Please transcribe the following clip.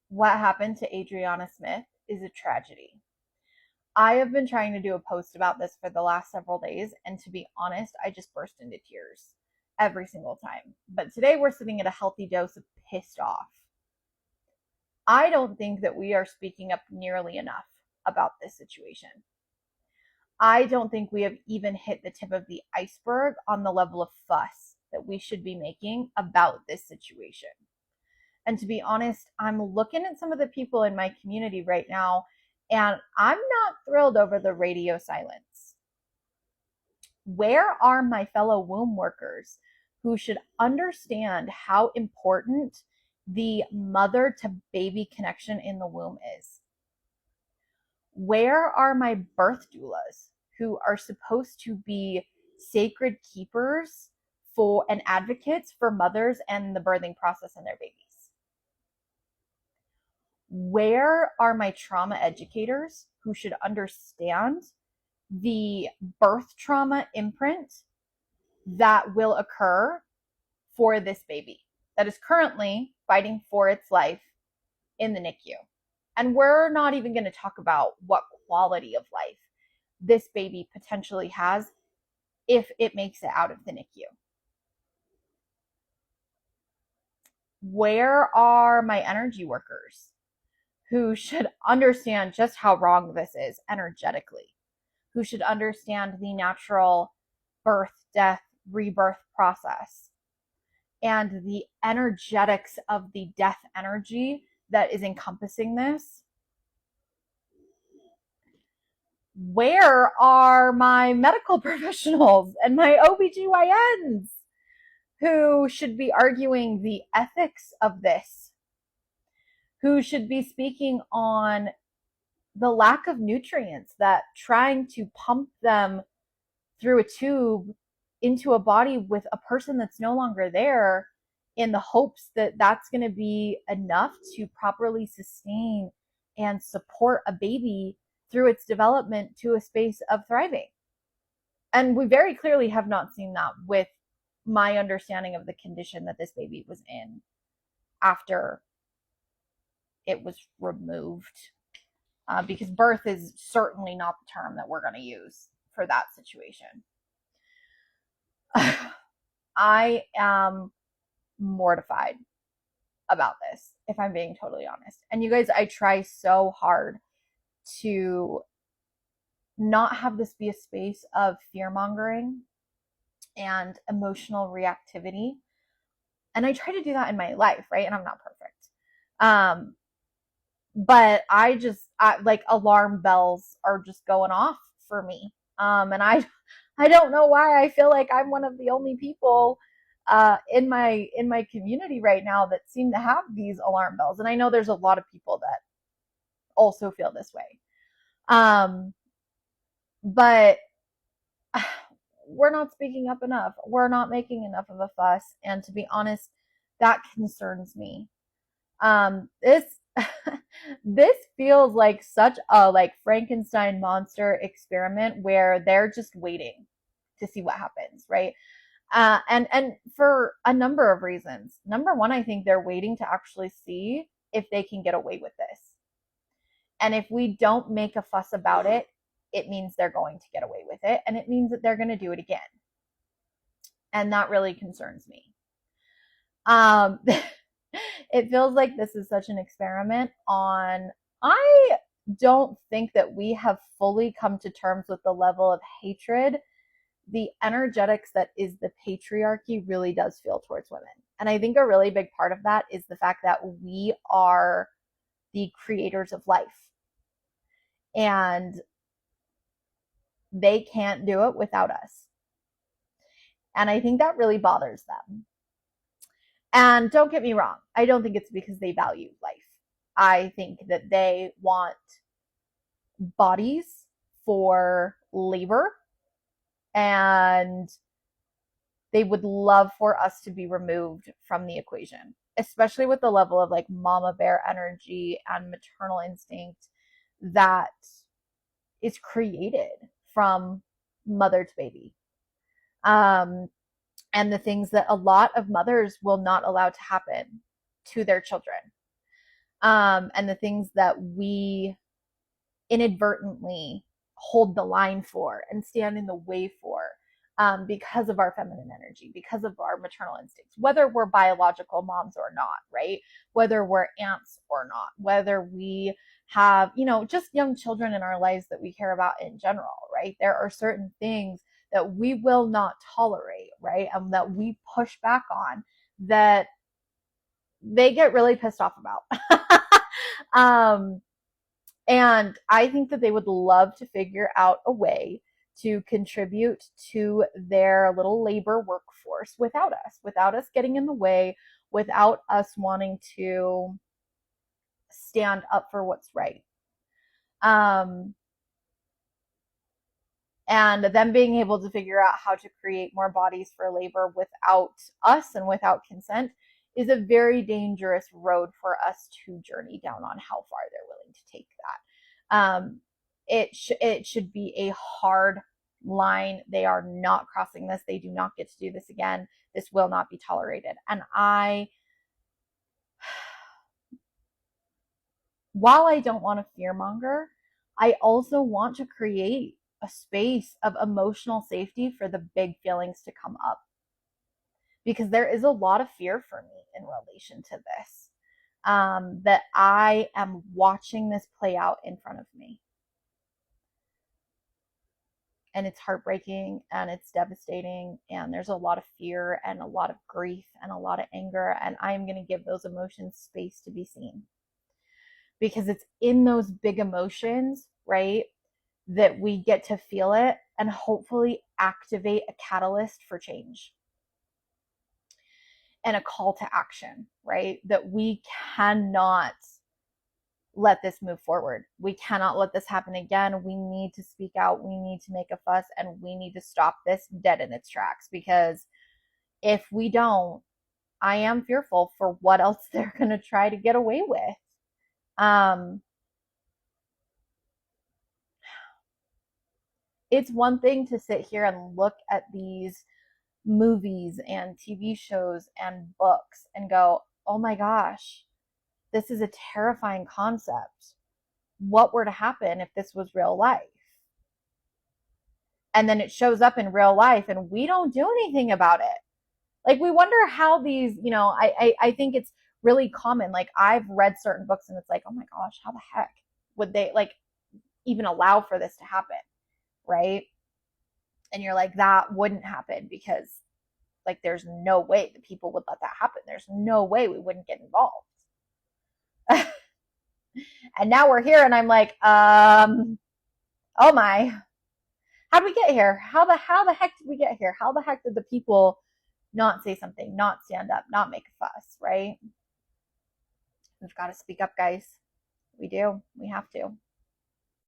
What happened to Adriana Smith is a tragedy. I have been trying to do a post about this for the last several days, and to be honest, I just burst into tears every single time. But today we're sitting at a healthy dose of pissed off. I don't think that we are speaking up nearly enough about this situation. I don't think we have even hit the tip of the iceberg on the level of fuss that we should be making about this situation. And to be honest, I'm looking at some of the people in my community right now, and I'm not thrilled over the radio silence. Where are my fellow womb workers who should understand how important the mother to baby connection in the womb is? Where are my birth doulas who are supposed to be sacred keepers for and advocates for mothers and the birthing process and their babies? Where are my trauma educators who should understand the birth trauma imprint that will occur for this baby that is currently fighting for its life in the NICU? And we're not even going to talk about what quality of life this baby potentially has if it makes it out of the NICU. Where are my energy workers who should understand just how wrong this is energetically, who should understand the natural birth, death, rebirth process, and the energetics of the death energy that is encompassing this? Where are my medical professionals and my OBGYNs who should be arguing the ethics of this, who should be speaking on the lack of nutrients that trying to pump them through a tube into a body with a person that's no longer there in the hopes that that's going to be enough to properly sustain and support a baby through its development to a space of thriving. And we very clearly have not seen that with my understanding of the condition that this baby was in after it was removed. Because birth is certainly not the term that we're going to use for that situation. I am mortified about this, if I'm being totally honest. And you guys, I try so hard to not have this be a space of fear mongering and emotional reactivity. And I try to do that in my life, right? And I'm not perfect. But like alarm bells are just going off for me. And I don't know why I feel like I'm one of the only people in my community right now that seem to have these alarm bells. And I know there's a lot of people that also feel this way. But we're not speaking up enough. We're not making enough of a fuss. And to be honest, that concerns me. This this feels like such a like Frankenstein monster experiment where they're just waiting to see what happens, right? And for a number of reasons. Number one, I think they're waiting to actually see if they can get away with this. And if we don't make a fuss about it, it means they're going to get away with it, and it means that they're going to do it again. And that really concerns me. It feels like this is such an experiment on, I don't think that we have fully come to terms with the level of hatred the energetics that is the patriarchy really does feel towards women. And I think a really big part of that is the fact that we are the creators of life. And they can't do it without us. And I think that really bothers them. And don't get me wrong, I don't think it's because they value life. I think that they want bodies for labor, and they would love for us to be removed from the equation, especially with the level of like mama bear energy and maternal instinct that is created from mother to baby. And the things that a lot of mothers will not allow to happen to their children. and the things that we inadvertently hold the line for and stand in the way for, because of our feminine energy, because of our maternal instincts, whether we're biological moms or not, right? Whether we're aunts or not, whether we have, just young children in our lives that we care about in general, right? There are certain things that we will not tolerate, right? And that we push back on, that they get really pissed off about. um, and I think that they would love to figure out a way to contribute to their little labor workforce without us getting in the way, without us wanting to stand up for what's right. Um, and them being able to figure out how to create more bodies for labor without us and without consent is a very dangerous road for us to journey down on how far they're willing to take that. It should be a hard line. They are not crossing this. They do not get to do this again. This will not be tolerated. And while I don't want to fearmonger, I also want to create a space of emotional safety for the big feelings to come up. Because there is a lot of fear for me in relation to this, that I am watching this play out in front of me. And it's heartbreaking and it's devastating, and there's a lot of fear and a lot of grief and a lot of anger, and I am going to give those emotions space to be seen, because it's in those big emotions, right, that we get to feel it and hopefully activate a catalyst for change and a call to action, right? That we cannot let this move forward. We cannot let this happen again. We need to speak out. We need to make a fuss, and we need to stop this dead in its tracks, because if we don't, I am fearful for what else they're going to try to get away with. It's one thing to sit here and look at these movies and TV shows and books and go, oh my gosh, this is a terrifying concept. What were to happen if this was real life? And then it shows up in real life and we don't do anything about it. Like, we wonder how these, I think it's really common. Like, I've read certain books and it's like, oh my gosh, how the heck would they like even allow for this to happen? Right? And you're like, that wouldn't happen, because like there's no way that people would let that happen. There's no way we wouldn't get involved. And now we're here and I'm like, oh my, how did we get here? How the heck did we get here? How the heck did the people not say something, not stand up, not make a fuss, right? We've got to speak up, guys. We do. We have to.